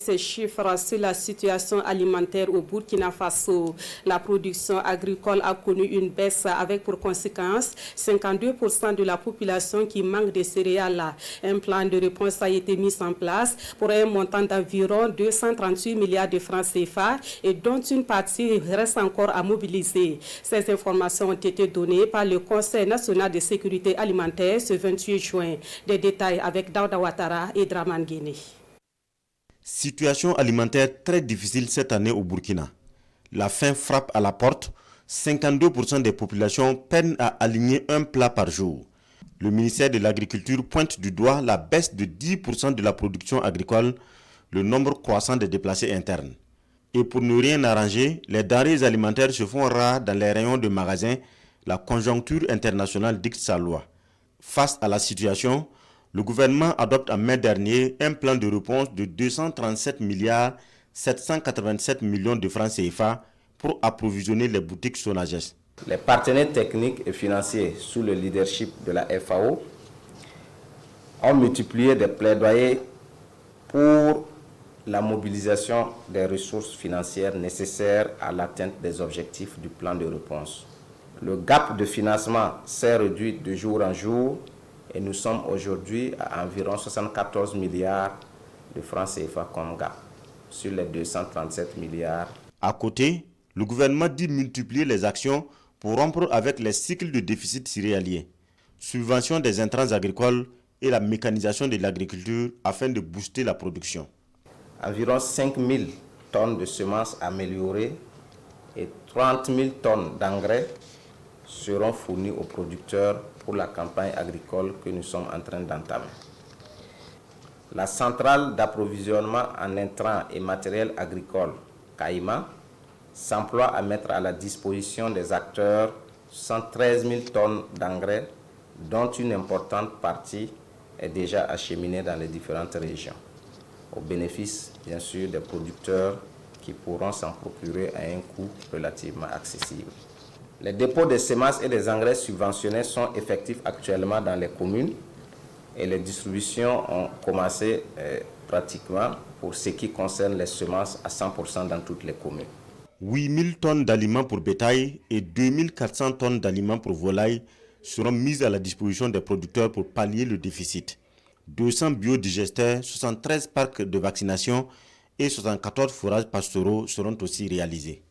Ces chiffres sur la situation alimentaire au Burkina Faso. La production agricole a connu une baisse avec pour conséquence 52% de la population qui manque de céréales. Un plan de réponse a été mis en place pour un montant d'environ 238 milliards de francs CFA et dont une partie reste encore à mobiliser. Ces informations ont été données par le Conseil national de sécurité alimentaire ce 28 juin. Des détails avec Daouda Ouattara et Draman Guéné. Situation alimentaire très difficile cette année au Burkina. La faim frappe à la porte. 52% des populations peinent à aligner un plat par jour. Le ministère de l'Agriculture pointe du doigt la baisse de 10% de la production agricole, le nombre croissant des déplacés internes. Et pour ne rien arranger, les denrées alimentaires se font rares dans les rayons de magasins. La conjoncture internationale dicte sa loi. Face à la situation, le gouvernement adopte en mai dernier un plan de réponse de 237 milliards 787 millions de francs CFA pour approvisionner les boutiques Sonagès. Les partenaires techniques et financiers sous le leadership de la FAO ont multiplié des plaidoyers pour la mobilisation des ressources financières nécessaires à l'atteinte des objectifs du plan de réponse. Le gap de financement s'est réduit de jour en jour et nous sommes aujourd'hui à environ 74 milliards de francs CFA comme gap sur les 237 milliards. À côté, le gouvernement dit multiplier les actions pour rompre avec les cycles de déficit céréalier, subvention des intrants agricoles et la mécanisation de l'agriculture afin de booster la production. Environ 5 000 tonnes de semences améliorées et 30 000 tonnes d'engrais seront fournies aux producteurs pour la campagne agricole que nous sommes en train d'entamer. La centrale d'approvisionnement en intrants et matériel agricole, CAIMA, s'emploie à mettre à la disposition des acteurs 113 000 tonnes d'engrais, dont une importante partie est déjà acheminée dans les différentes régions, au bénéfice, bien sûr, des producteurs qui pourront s'en procurer à un coût relativement accessible. Les dépôts de semences et des engrais subventionnés sont effectifs actuellement dans les communes et les distributions ont commencé pratiquement pour ce qui concerne les semences à 100% dans toutes les communes. 8 000 tonnes d'aliments pour bétail et 2 400 tonnes d'aliments pour volailles seront mises à la disposition des producteurs pour pallier le déficit. 200 biodigesteurs, 73 parcs de vaccination et 74 forages pastoraux seront aussi réalisés.